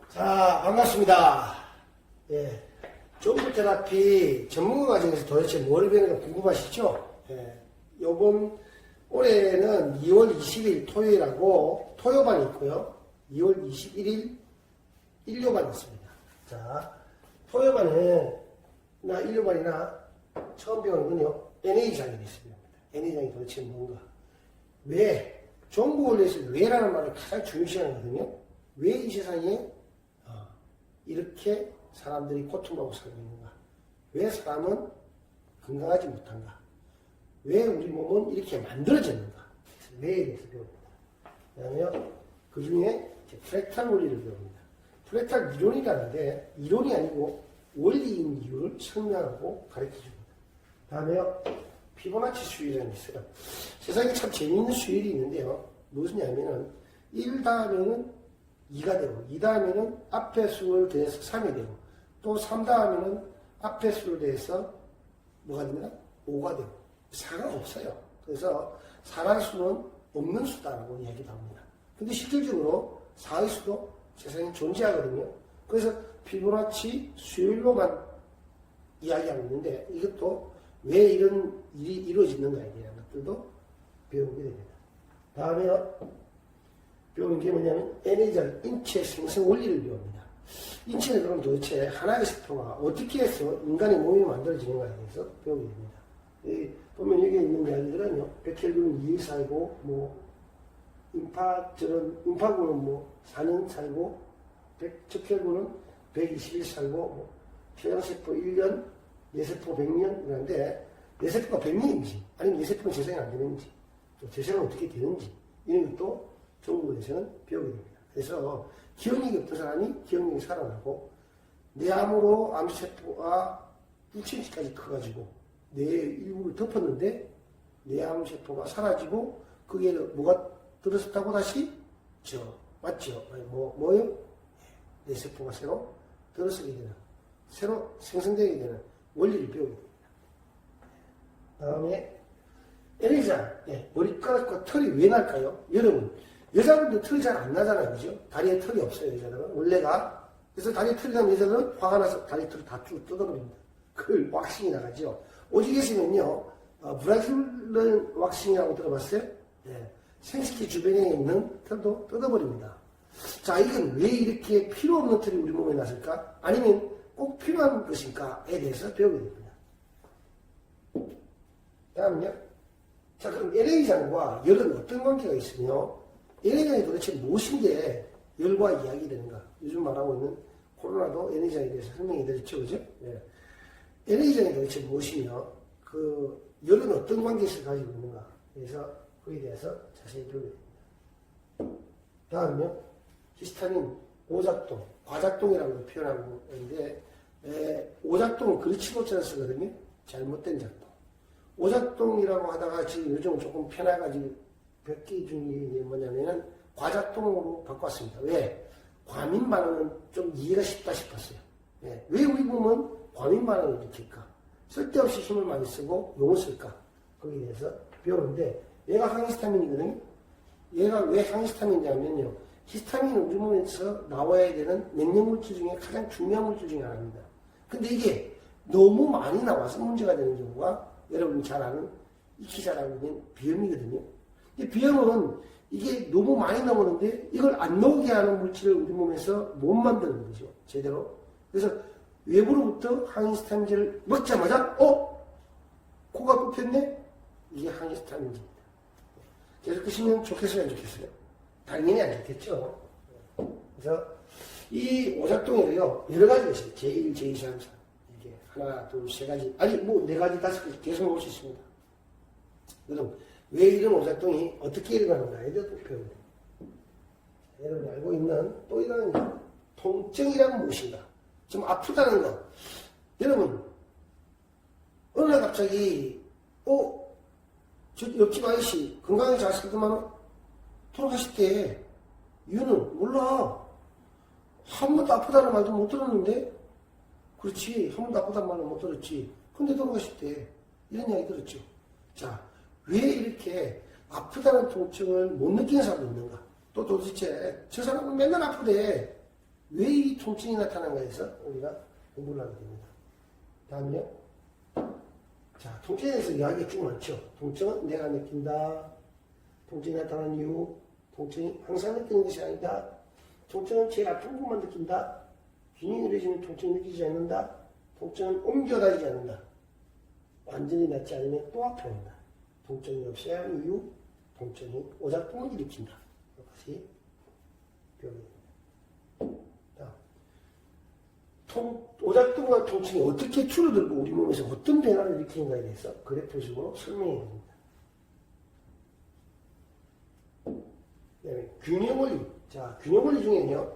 자, 반갑습니다. 예. 점프 테라피 전문가 과정에서 도대체 뭘 배우는가 궁금하시죠? 예. 올해는 2월 20일 토요일하고 토요반이 있고요. 2월 21일 일요반이 있습니다. 자, 토요반에, 일요반이나 처음 배우는 건요, NA장이 있습니다. NA장이 도대체 뭔가? 왜? 종구 원리에서 왜라는 말을 가장 중요시하거든요. 왜 이 세상에 이렇게 사람들이 고통받고 살고 있는가? 왜 사람은 건강하지 못한가? 왜 우리 몸은 이렇게 만들어졌는가? 왜에 대해서 배웁니다. 그 다음에 그 중에 프랙탈 원리를 배웁니다. 프랙탈 이론이라는데 이론이 아니고 원리인 이유를 설명하고 가르쳐줍니다. 그 다음에 피보나치 수율이라는 게 있어요. 세상에 참 재미있는 수율이 있는데요. 무엇이냐면은 1 다음에는 2가 되고 2 다음에는 앞에 수를 더해서 3이 되고 또 3 다음에는 앞에 수를 더해서 뭐가 됩니다? 5가 되고 4가 없어요. 그래서 4라는 수는 없는 수다라고 이야기도 합니다. 근데 실질적으로 4의 수도 세상에 존재하거든요. 그래서 피보나치 수율로만 이야기하고 있는데 이것도 왜 이런 일이 이루어지는가에 대한 것들도 배우게 됩니다. 다음에 배우는 게 뭐냐면 NA장, 인체 생성 원리를 배웁니다. 인체는 그럼 도대체 하나의 세포가 어떻게 해서 인간의 몸이 만들어지는가에 대해서 배우게 됩니다. 보면 여기 있는 이야기들은요, 백혈구는 2일 살고, 임파구는 4년 살고, 적혈구는 120일 살고, 표양세포 1년, 뇌세포 100년, 그런데 뇌세포가 100년인지, 아니면 뇌세포는 재생이 안 되는지, 또 재생은 어떻게 되는지, 이런 것도 종구에서는 배우게 됩니다. 그래서 기억력이 없던 사람이 기억력이 살아나고 뇌암으로 암세포가 6cm까지 커가지고 뇌의 일부를 덮었는데 뇌암세포가 사라지고 그게 뭐가 들어섰다고 다시 맞죠? 뭐요? 뇌세포가 새로 들어서게 되는 새로 생성되게 되는 원리를 배우게 됩니다. 다음에 NA장, 머리카락과 털이 왜 날까요? 여러분, 여자분들 털이 잘 안 나잖아요. 그죠? 다리에 털이 없어요, 여자들은. 원래가. 그래서 다리에 털이 나면 여자들은 화가 나서 다리 털을 다 쭉 뜯어버립니다. 그걸 왁싱이 나가죠. 오직에서는요, 브라질런 왁싱이라고 들어봤어요? 생식기 주변에 있는 털도 뜯어버립니다. 자, 이건 왜 이렇게 필요 없는 털이 우리 몸에 났을까? 아니면 꼭 필요한 것인가에 대해서 배우게 됩니다. 다음은요. 자, 그럼 LA장과 열은 어떤 관계가 있으며 LA장이 도대체 무엇인데 열과 이야기되는가? 요즘 말하고 있는 코로나도 LA장에 대해서 설명이 되었죠, 그죠? LA장이 도대체 무엇이며 그 열은 어떤 관계에서 가지고 있는가? 그래서 그에 대해서 자세히 배우게 됩니다. 다음은요, 히스타민, 오작동, 과작동이라고 표현하고 있는데 오작동은 그르치고자를 쓰거든요. 잘못된 작동. 오작동이라고 하다가 지금 요즘 조금 편해가지고 몇 개 중에 뭐냐면은 과작동으로 바꿨습니다. 왜? 과민 반응은 좀 이해가 쉽다 싶었어요. 왜 우리 몸은 과민 반응을 일으킬까? 쓸데없이 힘을 많이 쓰고 용을 쓸까? 거기에 대해서 배우는데 얘가 항히스타민이거든요. 얘가 왜 항히스타민이냐면요. 히스타민은 우리 몸에서 나와야 되는 면역물질 중에 가장 중요한 물질 중에 하나입니다. 근데 이게 너무 많이 나와서 문제가 되는 경우가 여러분이 잘 아는, 익히 잘 알고 있는 비염이거든요. 근데 비염은 이게 너무 많이 나오는데 이걸 안 나오게 하는 물질을 우리 몸에서 못 만드는 거죠. 제대로. 그래서 외부로부터 항히스타민제를 먹자마자 코가 뽑혔네? 이게 항히스타민제입니다. 계속 드시면 좋겠어요, 안 좋겠어요? 당연히 안 좋겠죠. 그래서 이 오작동에도요, 여러 가지가 있어요. 제1, 제2, 제3. 이게 하나, 둘, 세 가지. 아니, 4가지, 5가지 계속 올 수 있습니다. 그럼 왜 이런 오작동이 어떻게 일어나는가에 대해서 배웁니다. 여러분이 알고 있는 또 이런 통증이란 무엇인가? 좀 아프다는 거. 여러분, 어느 날 갑자기, 저 옆집 아저씨 건강하게 잘 살더만 돌아가실 때, 이유는 몰라. 한 번도 아프다는 말도 못 들었는데, 그렇지. 한 번도 아프다는 말은 못 들었지. 근데 돌아가실 때, 이런 이야기 들었죠. 자, 왜 이렇게 아프다는 통증을 못 느끼는 사람이 있는가? 또 도대체 저 사람은 맨날 아프대. 왜 이 통증이 나타나는가 해서 우리가 공부를 하게 됩니다. 다음요. 자, 통증에 대해서 이야기가 쭉 많죠. 통증은 내가 느낀다. 통증이 나타나는 이유. 통증이 항상 느끼는 것이 아니다. 통증은 제일 아픈 부분만 느낀다. 균형이 이루어지면 통증이 느끼지 않는다. 통증은 옮겨다니지 않는다. 완전히 낫지 않으면 또 아파한다. 통증이 없어야 하는 이유. 통증이 오작동을 일으킨다. 이것이 병입니다. 오작동과 통증이 어떻게 줄어들고 우리 몸에서 어떤 변화를 일으키는가에 대해서 그래프식으로 설명해 줍니다. 균형원리. 자, 균형원리 중에는요,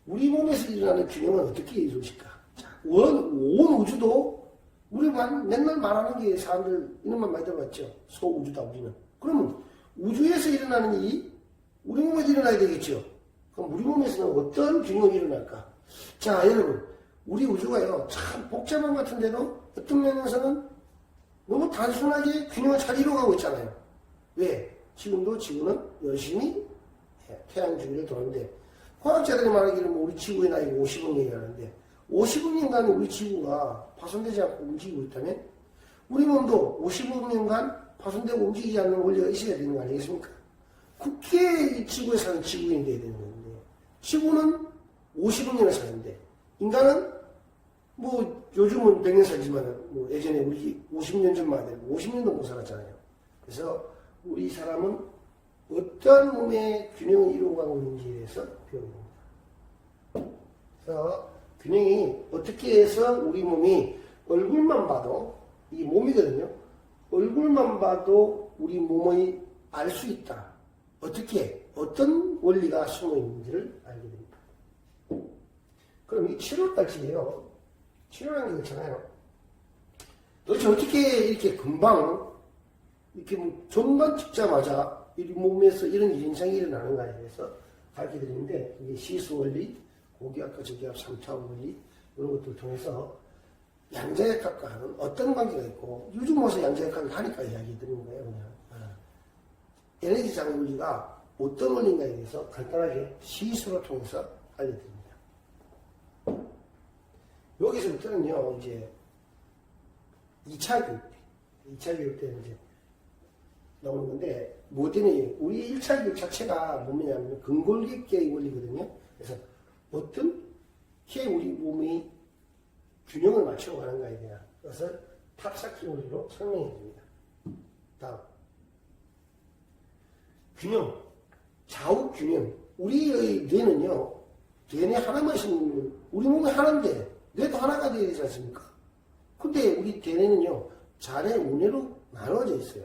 우리 몸에서 일어나는 균형은 어떻게 이루어질까? 자, 온 우주도 우리 맨날 말하는 게 사람들 이름만 많이 들어봤죠. 소우주다 우리는. 그러면 우주에서 일어나는 일이 우리 몸에서 일어나야 되겠죠. 그럼 우리 몸에서는 어떤 균형이 일어날까? 자, 여러분, 우리 우주가요 참 복잡한 것 같은데도 어떤 면에서는 너무 단순하게 균형을 잘 이루어가고 있잖아요. 왜? 지금도 지구는 열심히 태양 주위를 도는데 과학자들이 말하기를 우리 지구의 나이가 50억 년이라는데 50억 년간 우리 지구가 파손되지 않고 움직이고 있다면 우리 몸도 50억 년간 파손되고 움직이지 않는 원리가 있어야 되는 거 아니겠습니까? 그게 지구에 사는 지구인이 돼야 되는 건데 지구는 50억 년을 사는데 인간은 뭐 요즘은 100년 살지만 뭐 예전에 우리 50년 전만 해도 50년도 못 살았잖아요. 그래서 우리 사람은 어떠한 몸의 균형을 이루어가고 있는지에 대해서 배웁니다. 그래서 균형이 어떻게 해서 우리 몸이 얼굴만 봐도 이 몸이거든요. 얼굴만 봐도 우리 몸의 알 수 있다. 어떻게 어떤 원리가 숨어 있는지를 알게 됩니다. 그럼 이 치료까지예요. 치료라는 게 그렇잖아요. 도대체 어떻게 이렇게 금방 이렇게 뭐 전반 찍자마자 이 몸에서 이런 현상이 일어나는가에 대해서 가르쳐 드리는데 이게 시수 원리, 고기압과 저기압, 3차 원리 이런 것들을 통해서 양자역학과 하는 어떤 관계가 있고 요즘 와서 양자역학을 하니까 이야기 드리는 거예요. 그냥 에너지 장애 원리가 어떤 원리인가에 대해서 간단하게 시수를 통해서 알려드립니다. 여기서부터는요, 이제 2차 교육 때, 2차 교육 때는 이제 나오는 건데, 뭐 때문에 우리 1차 교육 자체가 뭐냐면 근골격계의 원리거든요. 그래서 어떻게 우리 몸이 균형을 맞춰가는가에 대한 것을 탑쌓기 원리로 설명해 줍니다. 다음. 균형. 좌우 균형. 우리의 뇌는요, 뇌내 하나만 있으면 우리 몸이 하나인데, 뇌도 하나가 되어야 되지 않습니까? 근데 우리 뇌내는요, 좌뇌, 우뇌로 나눠져 있어요.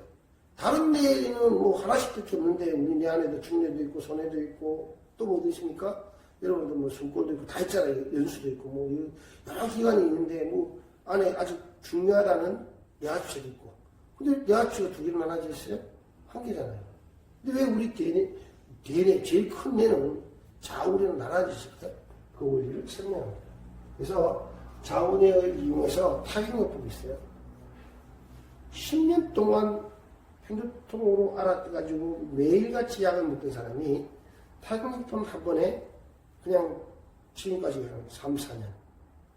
다른 뇌는 뭐 하나씩밖에 없는데, 우리 뇌 안에도 중뇌도 있고, 소뇌도 있고, 또 뭐도 있습니까? 여러분들 뭐 숨골도 있고, 다 있잖아요. 연수도 있고, 뭐, 여러 기관이 있는데, 뭐, 안에 아주 중요하다는 뇌하추도 있고. 근데 뇌하추가 두 개로 나눠져 있어요? 한 개잖아요. 근데 왜 우리 뇌내, 제일 큰 뇌는 좌우뇌로 나눠져 있을까요? 그 원리를 설명합니다. 그래서 좌우뇌를 이용해서 타격요법이 있어요. 10년 동안 편두통으로 알아가지고 매일같이 약을 먹던 사람이 타격요법 한 번에 그냥 지금까지 한 3, 4년,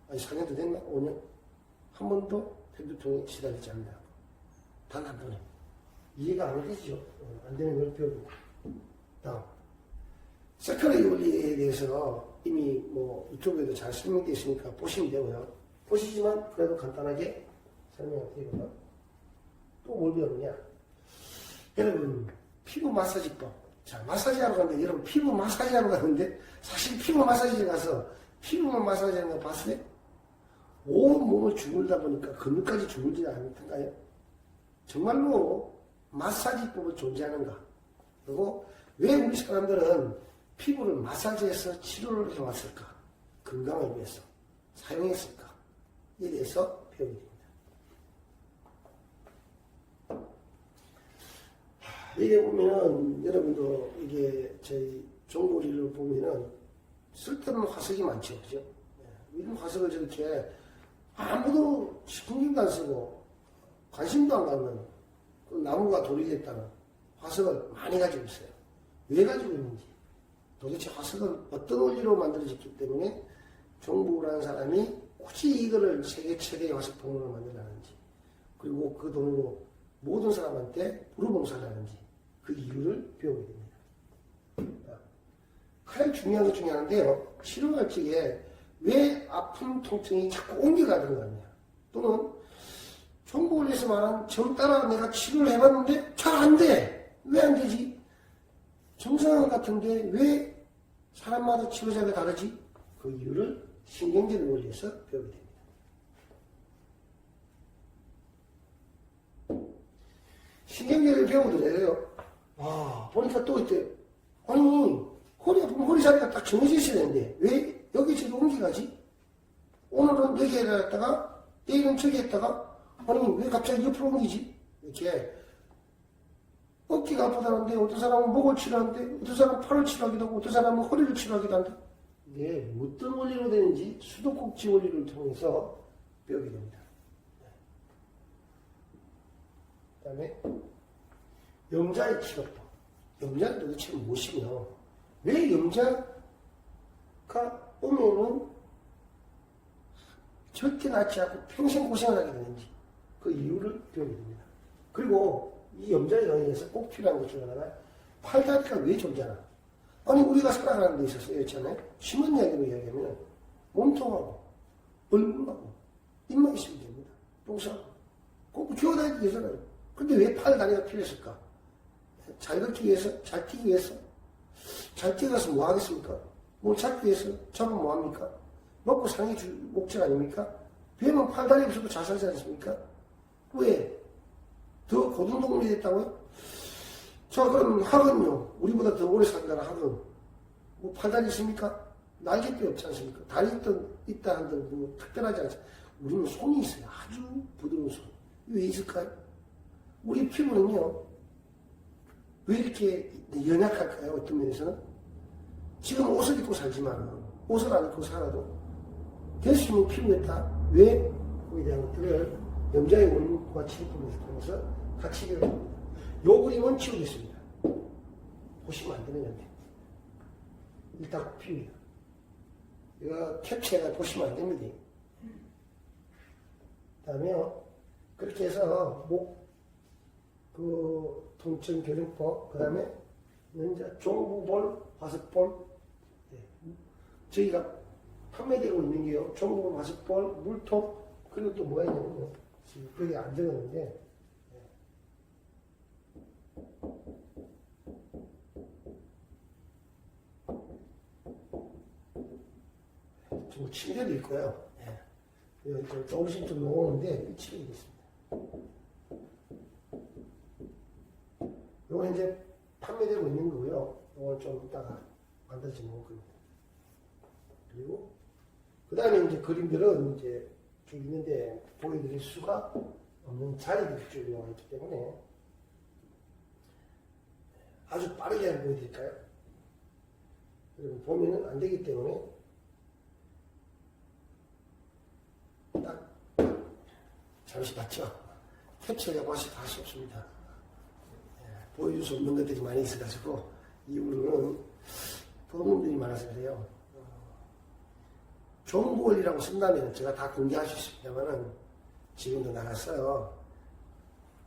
아니 4년도 됐나? 5년? 한 번도 편두통에 시달리지 않는다. 단 한 번에. 이해가 안 되죠. 안 되는 걸 배웁니다. 다음. 세컨의 원리에 대해서 이미 뭐 유튜브에도 잘 설명되어 있으니까 보시면 되고요. 보시지만 그래도 간단하게 설명을 드리고요. 또 뭘 배우느냐? 여러분, 피부 마사지법. 자, 마사지하러 가는데, 여러분, 피부 마사지하러 가는데, 사실 피부 마사지에 가서 피부만 마사지하는 거 봤어요? 온 몸을 주물다 보니까 근육까지 주물지 않던가요? 정말로 마사지법은 존재하는가? 그리고 왜 우리 사람들은 피부를 마사지해서 치료를 해왔을까? 건강을 위해서 사용했을까? 에 대해서 배우게 됩니다. 여기 보면은 여러분도 이게 저희 종고리를 보면은 쓸데없는 화석이 많죠, 그죠? 이런 화석을 저렇게 아무도 신경도 안 쓰고 관심도 안 갖는 그 나무가 돌이 됐다는 화석을 많이 가지고 있어요. 왜 가지고 있는지. 도대체 화석은 어떤 원리로 만들어졌기 때문에 정부라는 사람이 굳이 이거를 세계 최대의 화석 박물관을 만들어놨는지, 그리고 그 돈으로 모든 사람한테 불우봉사를 하는지 그 이유를 배우게 됩니다. 가장 중요한 것 중에 하나인데요. 치료할 적에 왜 아픈 통증이 자꾸 옮겨가는 거냐, 또는 정보원리에서 말한 점 따라 내가 치료를 해봤는데 잘 안 돼. 왜 안 되지? 정상은 같은데 왜 사람마다 치료자가 다르지? 그 이유를 신경제를 원리에서 배우게 됩니다. 신경제를 배우더래요. 와, 보니까 또 이때, 아니, 허리 아프면 허리 자리가 딱 정해져 있어야 되는데, 왜 여기 저기 옮겨가지? 오늘은 여기 했다가, 내일은 저기 했다가, 아니, 왜 갑자기 옆으로 옮기지? 이렇게. 어깨가 아프다는데, 어떤 사람은 목을 치료하는데, 어떤 사람은 팔을 치료하기도 하고, 어떤 사람은 허리를 치료하기도 한다. 이게 어떤 원리로 되는지 수도꼭지 원리를 통해서 배우게 됩니다. 그 다음에 염자의 치료법. 염자는 도대체 무엇이며, 왜 염자가 오면은 절대 낫지 않고 평생 고생을 하게 되는지 그 이유를 배우게 됩니다. 그리고 이 염자에 의해서 꼭 필요한 것 중에 하나가 팔다리가 왜 존재하나. 아니, 우리가 살아가는 데 있어서 있잖아요. 심한 이야기로 이야기하면 몸통하고 얼굴하고 입만 있으면 됩니다. 똥싸고 꼭 기어다니기 위해서는. 근데 왜 팔다리가 필요했을까? 잘 걷기 위해서? 잘 뛰기 위해서? 잘 뛰어가서 뭐 하겠습니까? 뭘 찾기 위해서? 잡으면 뭐 합니까? 먹고 사는 게 목적 아닙니까? 뱀은 팔다리 없어도 잘 살지 않습니까? 왜? 더 고등 동물이 됐다고요? 자, 그럼 학은요? 우리보다 더 오래 산다는 학은 뭐 팔다리 있습니까? 날개뼈 없지 않습니까? 다리 있다 한들 뭐 특별하지 않습니까? 우리는 손이 있어요. 아주 부드러운 손. 왜 있을까요? 우리 피부는요, 왜 이렇게 연약할까요? 어떤 면에서는? 지금 옷을 입고 살지만, 옷을 안 입고 살아도 될 수 있는 피부였다. 왜? 그에 대한 것들을 염자의 원리과 치료법을 통해서 같이 배워줍니다. 요 그림은 치우겠습니다. 보시면 안 되는 건데. 일단 피부입니다. 이거 캡처해가 보시면 안 됩니다. 그 다음에요, 그렇게 해서 통증 교정법, 그 다음에 이제 종부볼, 화석볼, 저희가 판매되고 있는 게요, 종부볼, 화석볼, 물통, 그리고 또 뭐가 있냐면요, 지금 여기 안 적었는데, 좀 침대도 있고요. 여기 조금씩 좀 녹는데 미치게 되겠습니다. 요건 이제 판매되고 있는 거고요. 요걸 좀 이따가 만들어서 먹을 겁니다. 그리고 그 다음에 이제 그림들은 이제 쭉 있는데 보여드릴 수가 없는 자리들이 쭉 있기 때문에 아주 빠르게 한번 보여드릴까요? 그리고 보면은 안 되기 때문에 딱 잠시 봤죠? 캡처하고 할 수 없습니다. 보여줄 수 없는 것들이 많이 있어가지고 이후로는 도움들이 많아서 그래요. 정보원리라고 쓴다면 제가 다 공개할 수 있습니다만은 지금도 나갔어요.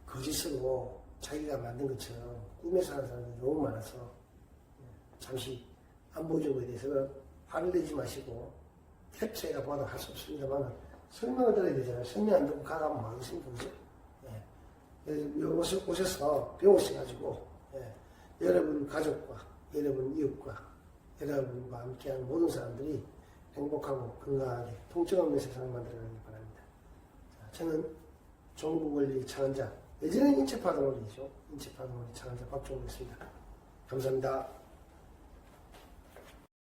거짓으로 자기가 만든 것처럼 꿈에서 하는 사람들이 너무 많아서 잠시 안 보여준 것에 대해서는 화를 내지 마시고 캡처해가 봐도 할 수 없습니다만 설명을 드려야 되잖아요. 설명 안 듣고 가가면 뭐 하겠습니까? 그죠? 오셔서 배우셔가지고 여러분 가족과 여러분 이웃과 여러분과 함께하는 모든 사람들이 행복하고 건강하게 통증 없는 세상을 만들어가기 바랍니다. 저는 정보원리 창원자, 예전에는 인체파동원리죠. 인체파동원리 창원자 박종우였습니다. 감사합니다.